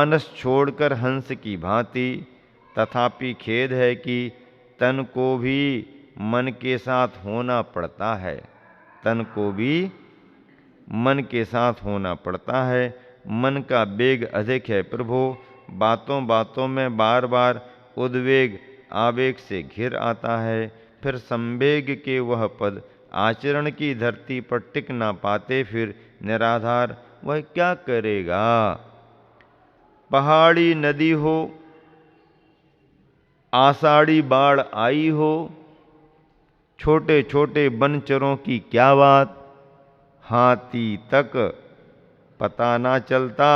मानस छोड़कर हंस की भांति। तथापि खेद है कि तन को भी मन के साथ होना पड़ता है, तन को भी मन के साथ होना पड़ता है। मन का वेग अधिक है प्रभो, बातों बातों में बार बार उद्वेग आवेग से घिर आता है। फिर संवेग के वह पद आचरण की धरती पर टिक ना पाते, फिर निराधार वह क्या करेगा। पहाड़ी नदी हो, आषाढ़ी बाढ़ आई हो, छोटे छोटे बनचरों की क्या बात, हाथी तक पता ना चलता,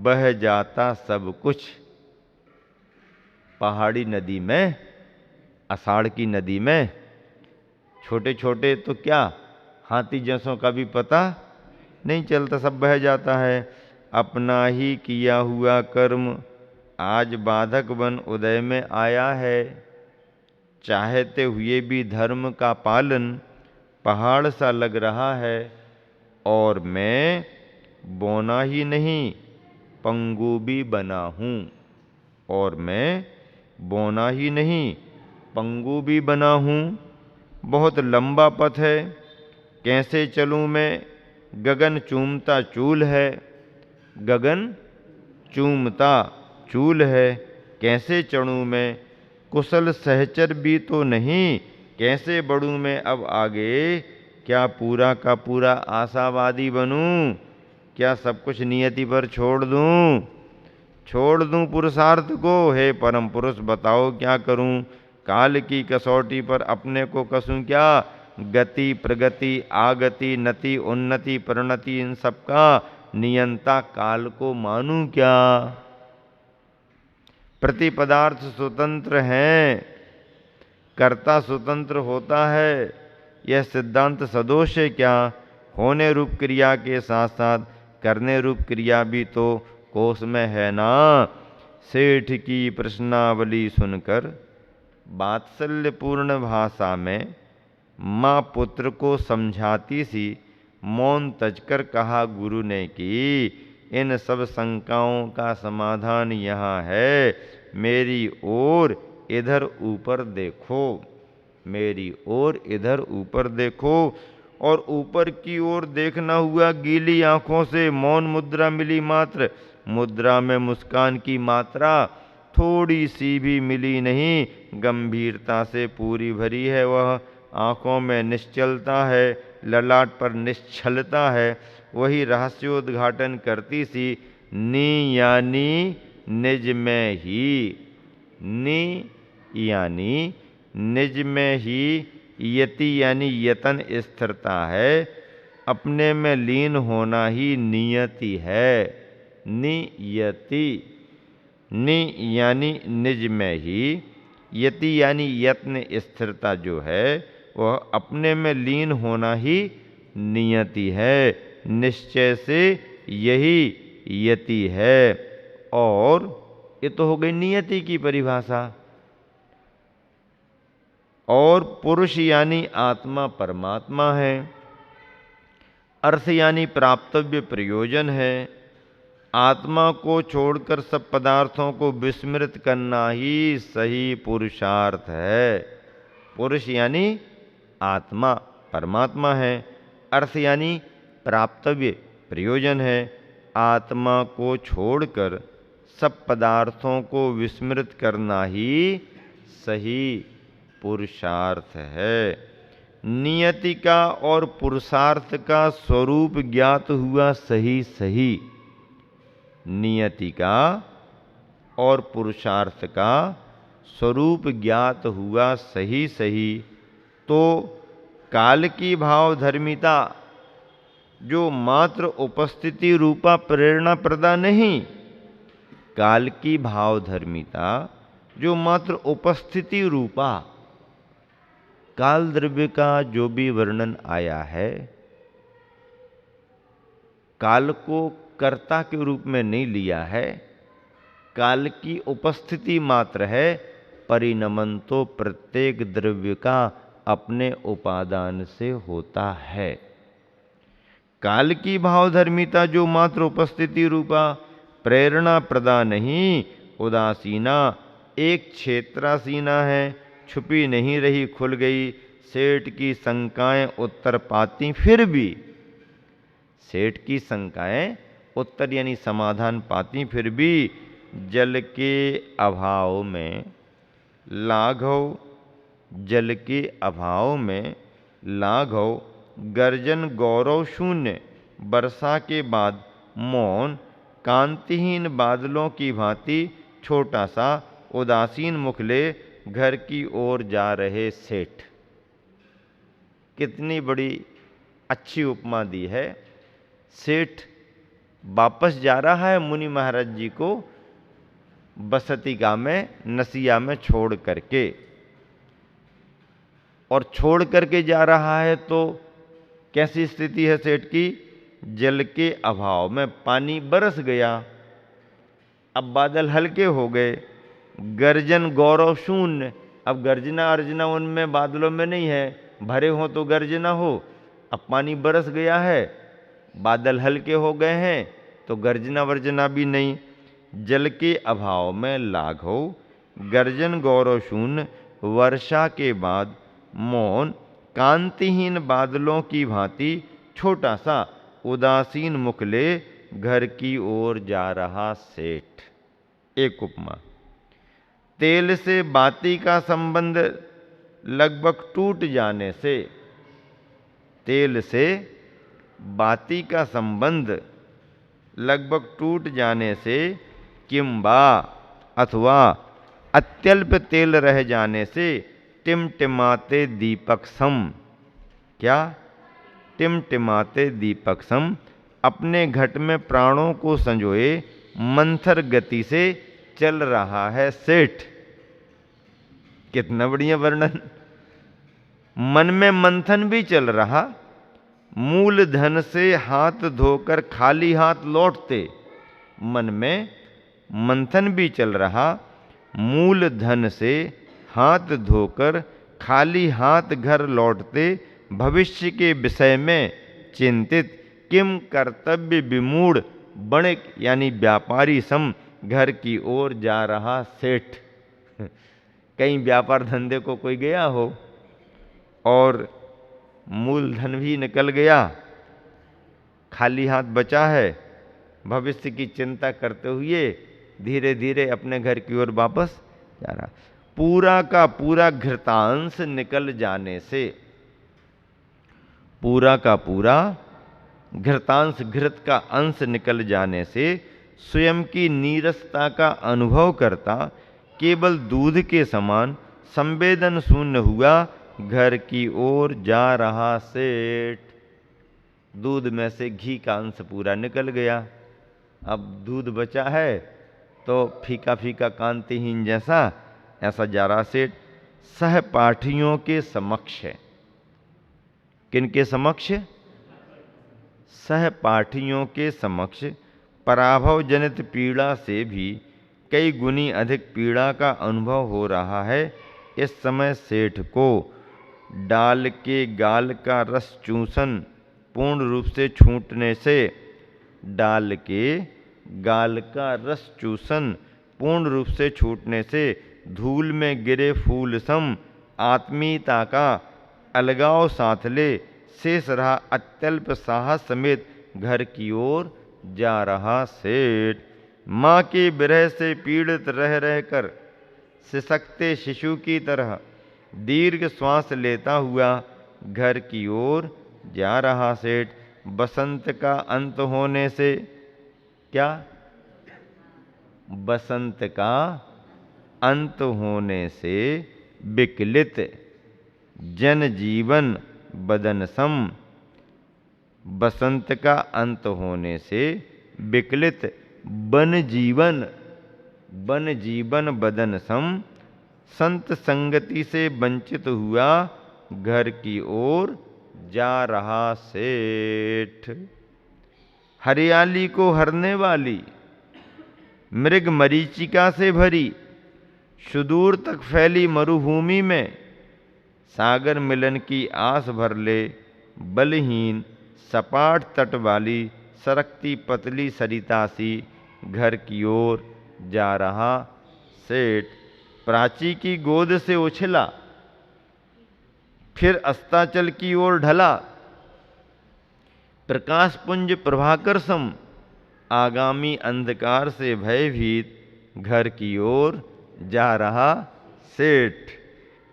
बह जाता सब कुछ। पहाड़ी नदी में, आषाढ़ की नदी में छोटे छोटे तो क्या, हाथी जैसों का भी पता नहीं चलता, सब बह जाता है। अपना ही किया हुआ कर्म आज बाधक बन उदय में आया है। चाहते हुए भी धर्म का पालन पहाड़ सा लग रहा है। और मैं बौना ही नहीं, पंगु भी बना हूँ। और मैं बौना ही नहीं, पंगु भी बना हूँ। बहुत लंबा पथ है, कैसे चलूँ मैं, गगन चूमता चूल है। गगन चूमता चूल है, कैसे चढ़ूँ मैं। कुशल सहचर भी तो नहीं, कैसे बढ़ूँ मैं अब आगे। क्या पूरा का पूरा आशावादी बनूं, क्या सब कुछ नियति पर छोड़ दूं। छोड़ दूं पुरुषार्थ को, हे परम पुरुष बताओ क्या करूं। काल की कसौटी पर अपने को कसूं क्या। गति प्रगति आगति नति उन्नति परिणति इन सब का नियंता काल को मानूं क्या। प्रति पदार्थ स्वतंत्र हैं, कर्ता स्वतंत्र होता है, यह सिद्धांत सदोष है क्या। होने रूप क्रिया के साथ साथ करने रूप क्रिया भी तो कोष में है ना। सेठ की प्रश्नावली सुनकर वात्सल्यपूर्ण भाषा में माँ पुत्र को समझाती सी मौन तजकर कहा गुरु ने कि इन सब शंकाओं का समाधान यहाँ है। मेरी ओर इधर ऊपर देखो, मेरी ओर इधर ऊपर देखो। और ऊपर की ओर देखना हुआ गीली आंखों से। मौन मुद्रा मिली मात्र, मुद्रा में मुस्कान की मात्रा थोड़ी सी भी मिली नहीं। गंभीरता से पूरी भरी है वह, आंखों में निश्चलता है, ललाट पर निश्चलता है। वही रहस्योद्घाटन करती सी नी यानी निज में ही, नी यानी निज में ही, यति यानी यतन स्थिरता है। अपने में लीन होना ही नियति है। नियति, नि यानी निज में ही, यति यानी यत्न स्थिरता जो है वह अपने में लीन होना ही नियति है। निश्चय से यही यति है। और ये तो हो गई नियति की परिभाषा। और पुरुष यानी आत्मा परमात्मा है। अर्थ यानी प्राप्तव्य प्रयोजन है। आत्मा को छोड़कर सब पदार्थों को विस्मृत करना ही सही पुरुषार्थ है। पुरुष यानी आत्मा परमात्मा है। अर्थ यानी प्राप्तव्य प्रयोजन है। आत्मा को छोड़कर सब पदार्थों को विस्मृत करना ही सही पुरुषार्थ है। नियति का और पुरुषार्थ का स्वरूप ज्ञात हुआ सही सही। नियति का और पुरुषार्थ का स्वरूप ज्ञात हुआ सही सही। तो काल की भाव धर्मिता जो मात्र उपस्थिति रूपा प्रेरणा प्रदा नहीं, काल की भाव धर्मिता जो मात्र उपस्थिति रूपा, काल द्रव्य का जो भी वर्णन आया है, काल को कर्ता के रूप में नहीं लिया है, काल की उपस्थिति मात्र है। परिणमन तो प्रत्येक द्रव्य का अपने उपादान से होता है। काल की भाव धर्मिता जो मात्र उपस्थिति रूपा, प्रेरणा प्रदा नहीं उदासीना, एक क्षेत्रासीना है, छुपी नहीं रही खुल गई। सेठ की शंकाएं उत्तर पाती फिर भी, सेठ की शंकाएं उत्तर यानी समाधान पाती फिर भी। जल के अभाव में लाघव, जल के अभाव में लाघव, गर्जन गौरव शून्य, वर्षा के बाद मौन, कांतिहीन बादलों की भांति छोटा सा उदासीन मुख ले घर की ओर जा रहे सेठ। कितनी बड़ी अच्छी उपमा दी है। सेठ वापस जा रहा है मुनि महाराज जी को बसतिका में, नसिया में छोड़ करके, और छोड़ करके जा रहा है तो कैसी स्थिति है सेठ की? जल के अभाव में पानी बरस गया, अब बादल हल्के हो गए। गर्जन गौरव शून्य, अब गर्जना अर्जना उनमें बादलों में नहीं है, भरे हो तो गर्जना हो। अब पानी बरस गया है, बादल हल्के हो गए हैं तो गर्जना वर्जना भी नहीं। जल के अभाव में लाघव, गर्जन गौरव शून्य, वर्षा के बाद मौन, कांतिहीन बादलों की भांति छोटा सा उदासीन मुख ले घर की ओर जा रहा सेठ। एक उपमा। तेल से बाती का संबंध लगभग टूट जाने से, तेल से बाती का संबंध लगभग टूट जाने से, किंबा अथवा अत्यल्प तेल रह जाने से, टिमटिमाते दीपक सम, क्या? टिमटिमाते दीपक सम, अपने घट में प्राणों को संजोए मंथर गति से चल रहा है सेठ। कितना बढ़िया वर्णन। मन में मंथन भी चल रहा, मूल धन से हाथ धोकर खाली हाथ लौटते। मन में मंथन भी चल रहा, मूल धन से हाथ धोकर खाली हाथ घर लौटते, भविष्य के विषय में चिंतित, किम कर्तव्य विमूढ़ बणिक यानी व्यापारी सम घर की ओर जा रहा सेठ। कहीं व्यापार धंधे को कोई गया हो और मूलधन भी निकल गया, खाली हाथ बचा है, भविष्य की चिंता करते हुए धीरे धीरे अपने घर की ओर वापस जा रहा। पूरा का पूरा घृतांश निकल जाने से, पूरा का पूरा घृतांश, घृत का अंश निकल जाने से स्वयं की नीरसता का अनुभव करता, केवल दूध के समान संवेदन शून्य हुआ घर की ओर जा रहा सेठ। दूध में से घी का अंश पूरा निकल गया, अब दूध बचा है तो फीका फीका कांतिहीन जैसा, ऐसा जा रहा सेठ। सहपाठियों के समक्ष है। किनके समक्ष? सहपाठियों के समक्ष पराभव जनित पीड़ा से भी कई गुनी अधिक पीड़ा का अनुभव हो रहा है। इस समय सेठ को डाल के गाल का रस चूसन पूर्ण रूप से छूटने से, डाल के गाल का रस चूसन पूर्ण रूप से छूटने से, धूल में गिरे फूल सम आत्मीयता का अलगाव साथ ले, शेष रहा अत्यल्प साहस समेत घर की ओर जा रहा सेठ। माँ के विरह से पीड़ित रह रहकर सिसकते शिशु की तरह दीर्घ श्वास लेता हुआ घर की ओर जा रहा सेठ। बसंत का अंत होने से, क्या? बसंत का अंत होने से विकलित जनजीवन बदन सम, बसंत का अंत होने से विकलित वन जीवन, वन जीवन बदन सम, संत संगति से वंचित हुआ घर की ओर जा रहा सेठ। हरियाली को हरने वाली, मृग मरीचिका से भरी, सुदूर तक फैली मरुभूमि में सागर मिलन की आस भर ले, बलहीन सपाट तट वाली सरकती पतली सरिता सी घर की ओर जा रहा सेठ प्राची की गोद से उछला, फिर अस्ताचल की ओर ढला। प्रकाश पुंज प्रभाकर सम आगामी अंधकार से भयभीत घर की ओर जा रहा सेठ।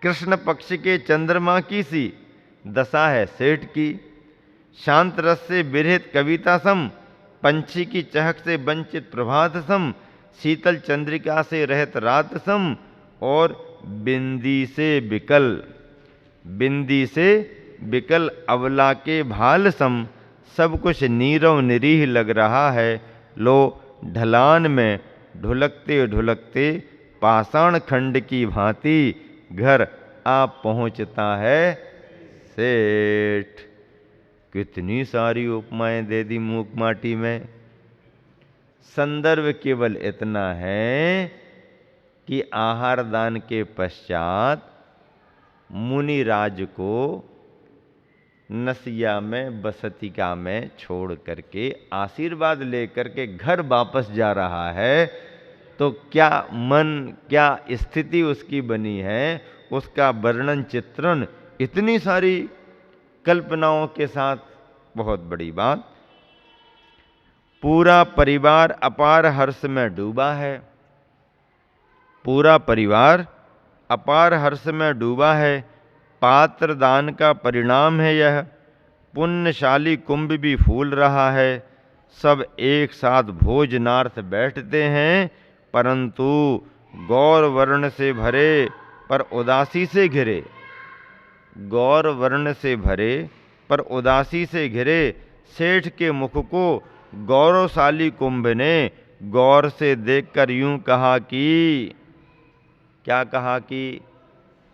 कृष्ण पक्ष के चंद्रमा की सी दशा है सेठ की। शांत रस से विरहित कविता सम, पंछी की चहक से वंचित प्रभात सम, शीतल चंद्रिका से रहित रात सम, और बिंदी से विकल अबला के भाल सम सब कुछ नीरव निरीह लग रहा है। लो ढलान में ढुलकते ढुलकते पाषाण खंड की भांति घर आ पहुंचता है सेठ। कितनी सारी उपमाएं दे दी मूक माटी में। संदर्भ केवल इतना है कि आहार दान के पश्चात मुनिराज को नसिया में बसतिका में छोड़ करके आशीर्वाद लेकर के घर वापस जा रहा है, तो क्या मन क्या स्थिति उसकी बनी है, उसका वर्णन चित्रण इतनी सारी कल्पनाओं के साथ। बहुत बड़ी बात। पूरा परिवार अपार हर्ष में डूबा है। पूरा परिवार अपार हर्ष में डूबा है। पात्र दान का परिणाम है यह। पुण्यशाली कुंभ भी फूल रहा है। सब एक साथ भोजनार्थ बैठते हैं, परंतु गौर वर्ण से भरे पर उदासी से घिरे, गौर वर्ण से भरे पर उदासी से घिरे सेठ के मुख को गौरवशाली कुंभ ने गौर से देखकर यूं कहा कि, क्या कहा कि,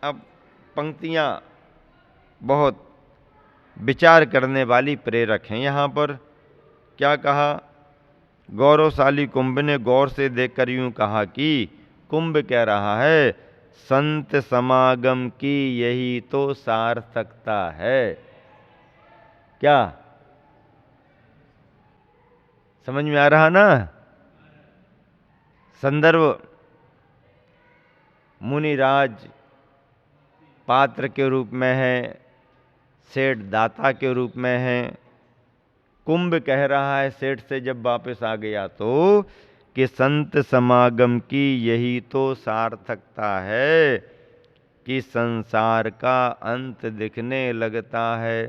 अब पंक्तियां बहुत विचार करने वाली प्रेरक हैं यहाँ पर। क्या कहा? गौरवशाली कुंभ ने गौर से देखकर यूं कहा कि, कुंभ कह रहा है संत समागम की यही तो सार्थकता है। क्या समझ में आ रहा ना? संदर्भ मुनिराज पात्र के रूप में है, सेठ दाता के रूप में है। कुंभ कह रहा है सेठ से जब वापस आ गया तो कि संत समागम की यही तो सार्थकता है कि संसार का अंत दिखने लगता है।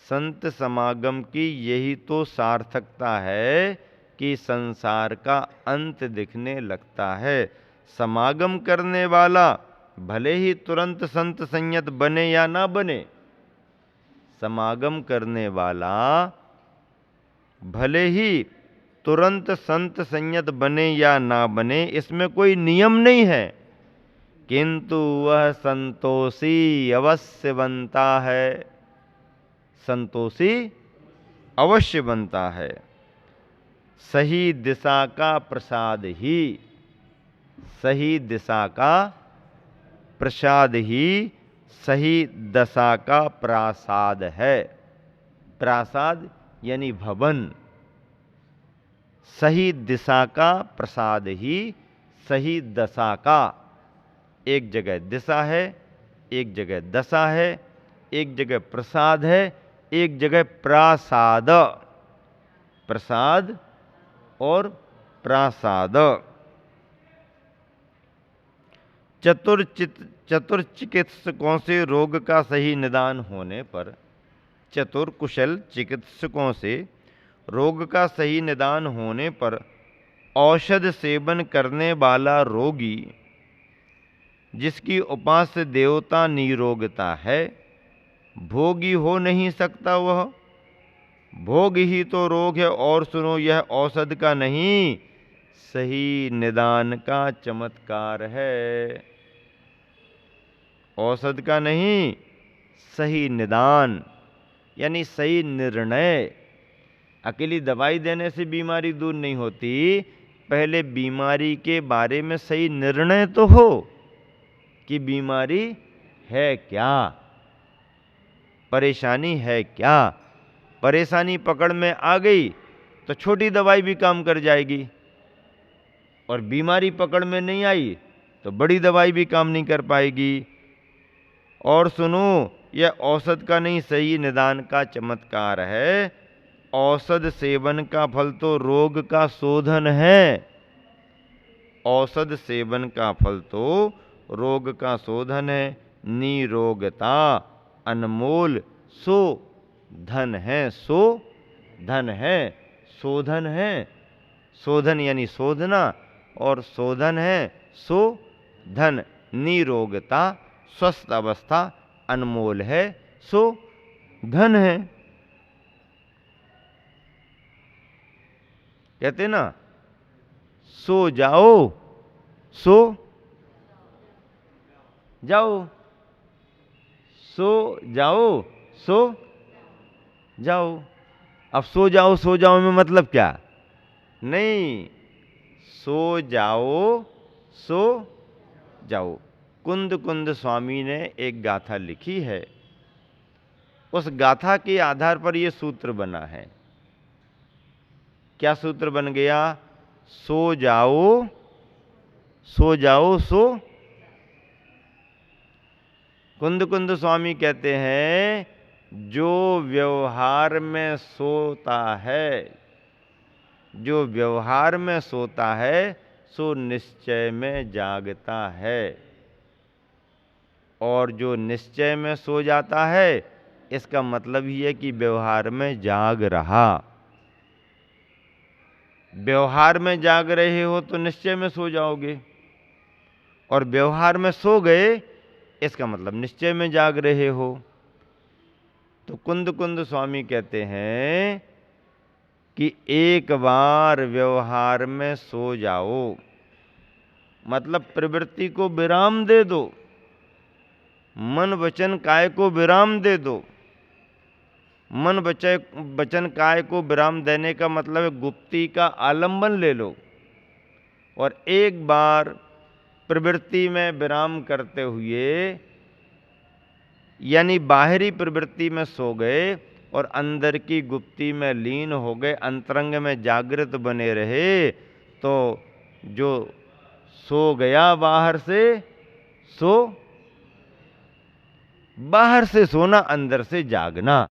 संत समागम की यही तो सार्थकता है कि संसार का अंत दिखने लगता है। समागम करने वाला भले ही तुरंत संत संयत बने या ना बने, समागम करने वाला भले ही तुरंत संत संयत बने या ना बने, इसमें कोई नियम नहीं है, किंतु वह संतोषी अवश्य बनता है। संतोषी अवश्य बनता है। सही दिशा का प्रसाद ही, सही दिशा का प्रसाद ही सही दशा का प्रासाद है। प्रासाद यानी भवन। सही दिशा का प्रसाद ही सही दशा का। एक जगह दिशा है, एक जगह दशा है, एक जगह प्रसाद है, एक जगह प्रासाद। प्रसाद और प्रासाद। चतुर चिकित्सकों से रोग का सही निदान होने पर, चतुर कुशल चिकित्सकों से रोग का सही निदान होने पर औषध सेवन करने वाला रोगी, जिसकी उपास्य देवता निरोगता है, भोगी हो नहीं सकता। वह भोग ही तो रोग है। और सुनो, यह औषध का नहीं, सही निदान का चमत्कार है। औषध का नहीं, सही निदान यानी सही निर्णय। अकेली दवाई देने से बीमारी दूर नहीं होती, पहले बीमारी के बारे में सही निर्णय तो हो कि बीमारी है क्या, परेशानी है क्या। परेशानी पकड़ में आ गई तो छोटी दवाई भी काम कर जाएगी, और बीमारी पकड़ में नहीं आई तो बड़ी दवाई भी काम नहीं कर पाएगी। और सुनो, यह औषध का नहीं, सही निदान का चमत्कार है। औषध सेवन का फल तो रोग का शोधन है। औषध सेवन का फल तो रोग का शोधन है। निरोगता अनमोल सो धन है, सो धन है, शोधन है। शोधन यानी शोधना, और शोधन है सो धन। निरोगता स्वस्थ अवस्था अनमोल है, सो धन है। कहते ना, सो जाओ सो जाओ, सो जाओ सो जाओ। अब सो जाओ में मतलब क्या? नहीं, सो जाओ सो जाओ। कुंद कुंद स्वामी ने एक गाथा लिखी है, उस गाथा के आधार पर यह सूत्र बना है। क्या सूत्र बन गया? सो जाओ सो। कुंद कुंद स्वामी कहते हैं, जो व्यवहार में सोता है, जो व्यवहार में सोता है, सो निश्चय में जागता है। और जो निश्चय में सो जाता है, इसका मतलब ही है कि व्यवहार में जाग रहा। व्यवहार में जाग रहे हो तो निश्चय में सो जाओगे, और व्यवहार में सो गए, इसका मतलब निश्चय में जाग रहे हो। तो कुंद कुंद स्वामी कहते हैं कि एक बार व्यवहार में सो जाओ, मतलब प्रवृत्ति को विराम दे दो, मन वचन काय को विराम दे दो। मन वचन काय को विराम देने का मतलब है गुप्ती का आलंबन ले लो, और एक बार प्रवृत्ति में विराम करते हुए, यानी बाहरी प्रवृत्ति में सो गए और अंदर की गुप्ती में लीन हो गए, अंतरंग में जागृत बने रहे, तो जो सो गया बाहर से, सो बाहर से सोना, अंदर से जागना।